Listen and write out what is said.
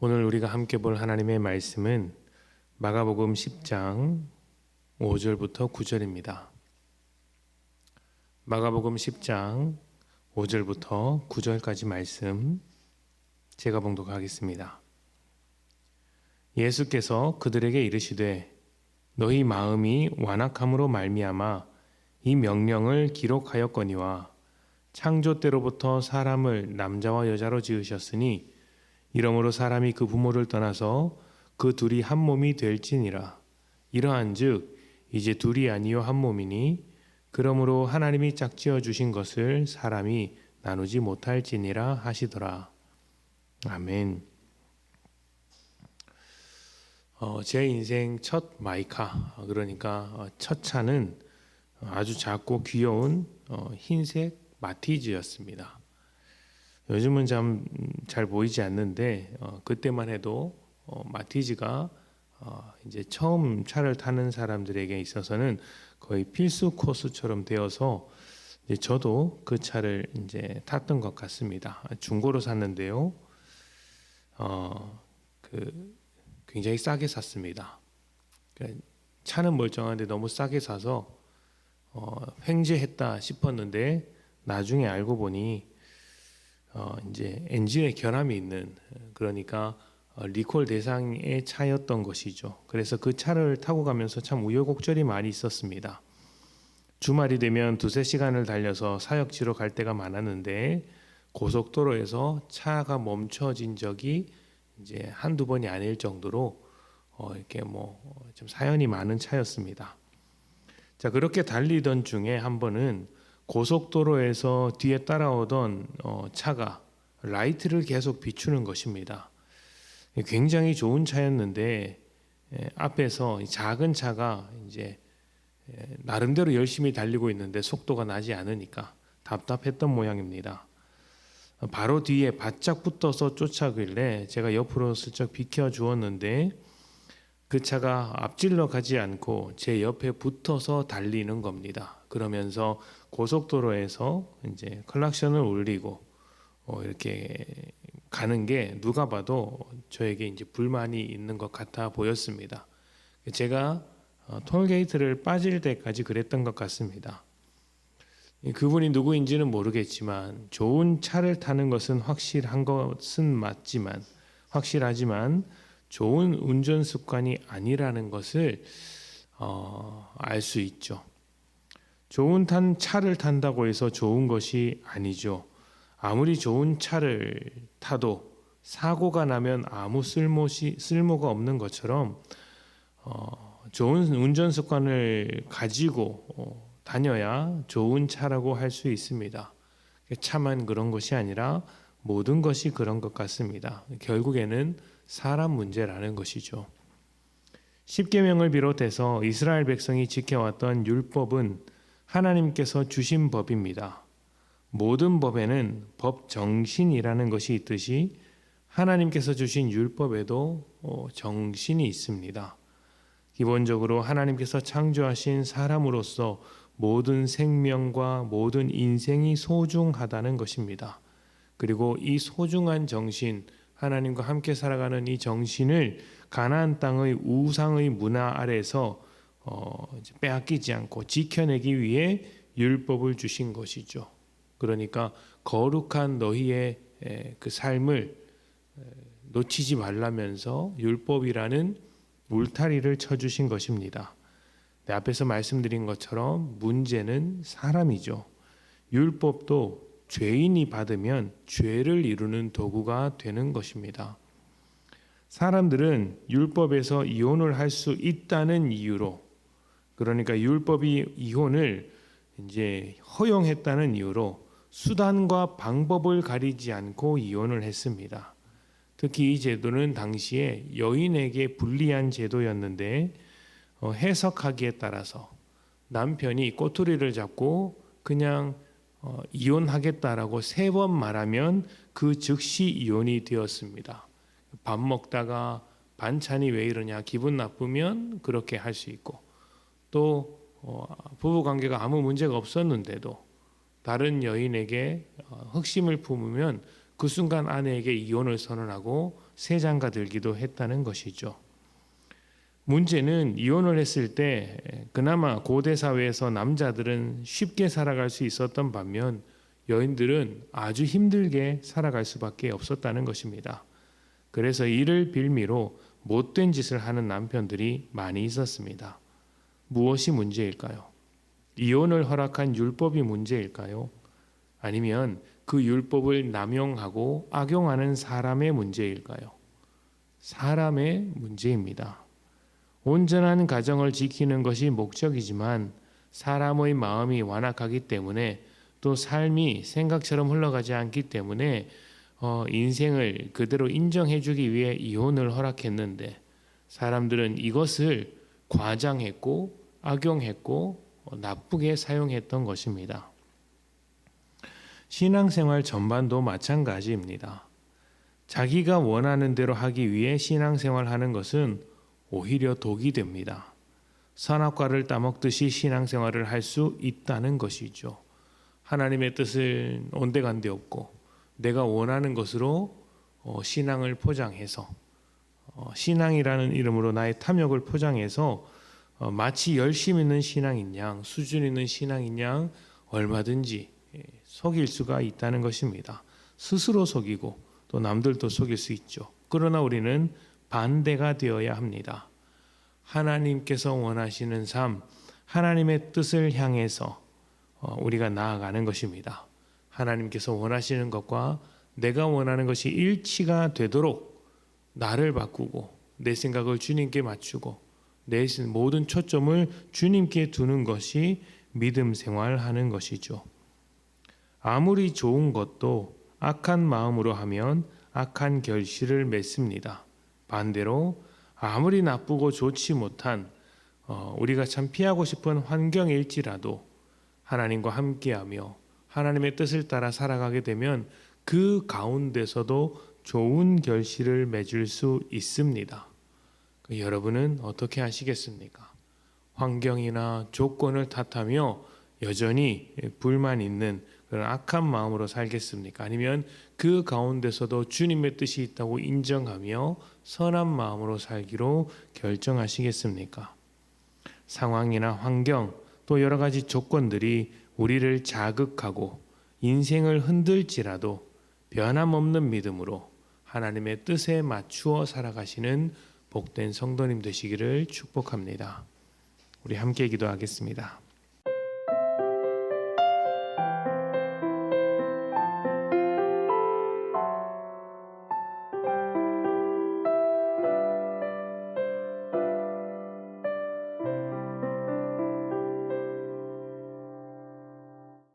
오늘 우리가 함께 볼 하나님의 말씀은 마가복음 10장 5절부터 9절입니다. 마가복음 10장 5절부터 9절까지 말씀 제가 봉독하겠습니다. 예수께서 그들에게 이르시되 너희 마음이 완악함으로 말미암아 이 명령을 기록하였거니와 창조 때로부터 사람을 남자와 여자로 지으셨으니 이러므로 사람이 그 부모를 떠나서 그 둘이 한 몸이 될지니라. 이러한즉 이제 둘이 아니요 한 몸이니 그러므로 하나님이 짝지어 주신 것을 사람이 나누지 못할지니라 하시더라. 아멘. 제 인생 첫 마이카, 그러니까 첫 차는 아주 작고 귀여운 흰색 마티즈였습니다. 요즘은 잘 보이지 않는데 그때만 해도 마티즈가 이제 처음 차를 타는 사람들에게 있어서는 거의 필수 코스처럼 되어서 이제 저도 그 차를 이제 탔던 것 같습니다. 중고로 샀는데요, 굉장히 싸게 샀습니다. 그러니까 차는 멀쩡한데 너무 싸게 사서 횡재했다 싶었는데 나중에 알고 보니 이제 엔진에 결함이 있는, 그러니까 리콜 대상의 차였던 것이죠. 그래서 그 차를 타고 가면서 참 우여곡절이 많이 있었습니다. 주말이 되면 두세 시간을 달려서 사역지로 갈 때가 많았는데 고속도로에서 차가 멈춰진 적이 이제 한두 번이 아닐 정도로 이렇게 좀 사연이 많은 차였습니다. 자, 그렇게 달리던 중에 한 번은 고속도로에서 뒤에 따라오던 차가 라이트를 계속 비추는 것입니다. 굉장히 좋은 차였는데 앞에서 작은 차가 이제 나름대로 열심히 달리고 있는데 속도가 나지 않으니까 답답했던 모양입니다. 바로 뒤에 바짝 붙어서 쫓아길래 제가 옆으로 슬쩍 비켜 주었는데 그 차가 앞질러 가지 않고 제 옆에 붙어서 달리는 겁니다. 그러면서 고속도로에서 이제 클락션을 울리고 이렇게 가는 게 누가 봐도 저에게 이제 불만이 있는 것 같아 보였습니다. 제가 톨게이트를 빠질 때까지 그랬던 것 같습니다. 그분이 누구인지는 모르겠지만 좋은 차를 타는 것은 확실하지만 좋은 운전 습관이 아니라는 것을 알 수 있죠. 좋은 차를 탄다고 해서 좋은 것이 아니죠. 아무리 좋은 차를 타도 사고가 나면 아무 쓸모가 없는 것처럼 좋은 운전 습관을 가지고 다녀야 좋은 차라고 할 수 있습니다. 차만 그런 것이 아니라 모든 것이 그런 것 같습니다. 결국에는 사람 문제라는 것이죠. 십계명을 비롯해서 이스라엘 백성이 지켜왔던 율법은 하나님께서 주신 법입니다. 모든 법에는 법 정신이라는 것이 있듯이 하나님께서 주신 율법에도 정신이 있습니다. 기본적으로 하나님께서 창조하신 사람으로서 모든 생명과 모든 인생이 소중하다는 것입니다. 그리고 이 소중한 정신, 하나님과 함께 살아가는 이 정신을 가나안 땅의 우상의 문화 아래서 빼앗기지 않고 지켜내기 위해 율법을 주신 것이죠. 그러니까 거룩한 너희의 그 삶을 놓치지 말라면서 율법이라는 울타리를 쳐주신 것입니다. 앞에서 말씀드린 것처럼 문제는 사람이죠. 율법도 죄인이 받으면 죄를 이루는 도구가 되는 것입니다. 사람들은 율법에서 이혼을 할 수 있다는 이유로, 그러니까 율법이 이혼을 이제 허용했다는 이유로 수단과 방법을 가리지 않고 이혼을 했습니다. 특히 이 제도는 당시에 여인에게 불리한 제도였는데 해석하기에 따라서 남편이 꼬투리를 잡고 그냥 이혼하겠다라고 3번 말하면 그 즉시 이혼이 되었습니다. 밥 먹다가 반찬이 왜 이러냐 기분 나쁘면 그렇게 할 수 있고, 또 부부관계가 아무 문제가 없었는데도 다른 여인에게 흑심을 품으면 그 순간 아내에게 이혼을 선언하고 새 장가 들기도 했다는 것이죠. 문제는 이혼을 했을 때 그나마 고대 사회에서 남자들은 쉽게 살아갈 수 있었던 반면 여인들은 아주 힘들게 살아갈 수밖에 없었다는 것입니다. 그래서 이를 빌미로 못된 짓을 하는 남편들이 많이 있었습니다. 무엇이 문제일까요? 이혼을 허락한 율법이 문제일까요? 아니면 그 율법을 남용하고 악용하는 사람의 문제일까요? 사람의 문제입니다. 온전한 가정을 지키는 것이 목적이지만 사람의 마음이 완악하기 때문에 또 삶이 생각처럼 흘러가지 않기 때문에 인생을 그대로 인정해주기 위해 이혼을 허락했는데 사람들은 이것을 과장했고 악용했고 나쁘게 사용했던 것입니다. 신앙생활 전반도 마찬가지입니다. 자기가 원하는 대로 하기 위해 신앙생활하는 것은 오히려 독이 됩니다. 선악과를 따먹듯이 신앙생활을 할 수 있다는 것이죠. 하나님의 뜻을 온데간데 없고 내가 원하는 것으로 신앙을 포장해서 신앙이라는 이름으로 나의 탐욕을 포장해서 마치 열심 있는 신앙인 양, 수준 있는 신앙인 양 얼마든지 속일 수가 있다는 것입니다. 스스로 속이고 또 남들도 속일 수 있죠. 그러나 우리는 반대가 되어야 합니다. 하나님께서 원하시는 삶, 하나님의 뜻을 향해서 우리가 나아가는 것입니다. 하나님께서 원하시는 것과 내가 원하는 것이 일치가 되도록 나를 바꾸고 내 생각을 주님께 맞추고 내 모든 초점을 주님께 두는 것이 믿음 생활하는 것이죠. 아무리 좋은 것도 악한 마음으로 하면 악한 결실을 맺습니다. 반대로 아무리 나쁘고 좋지 못한 우리가 참 피하고 싶은 환경일지라도 하나님과 함께하며 하나님의 뜻을 따라 살아가게 되면 그 가운데서도 좋은 결실을 맺을 수 있습니다. 여러분은 어떻게 하시겠습니까? 환경이나 조건을 탓하며 여전히 불만 있는 그런 악한 마음으로 살겠습니까? 아니면 그 가운데서도 주님의 뜻이 있다고 인정하며 선한 마음으로 살기로 결정하시겠습니까? 상황이나 환경 또 여러 가지 조건들이 우리를 자극하고 인생을 흔들지라도 변함없는 믿음으로 하나님의 뜻에 맞추어 살아가시는 복된 성도님 되시기를 축복합니다. 우리 함께 기도하겠습니다.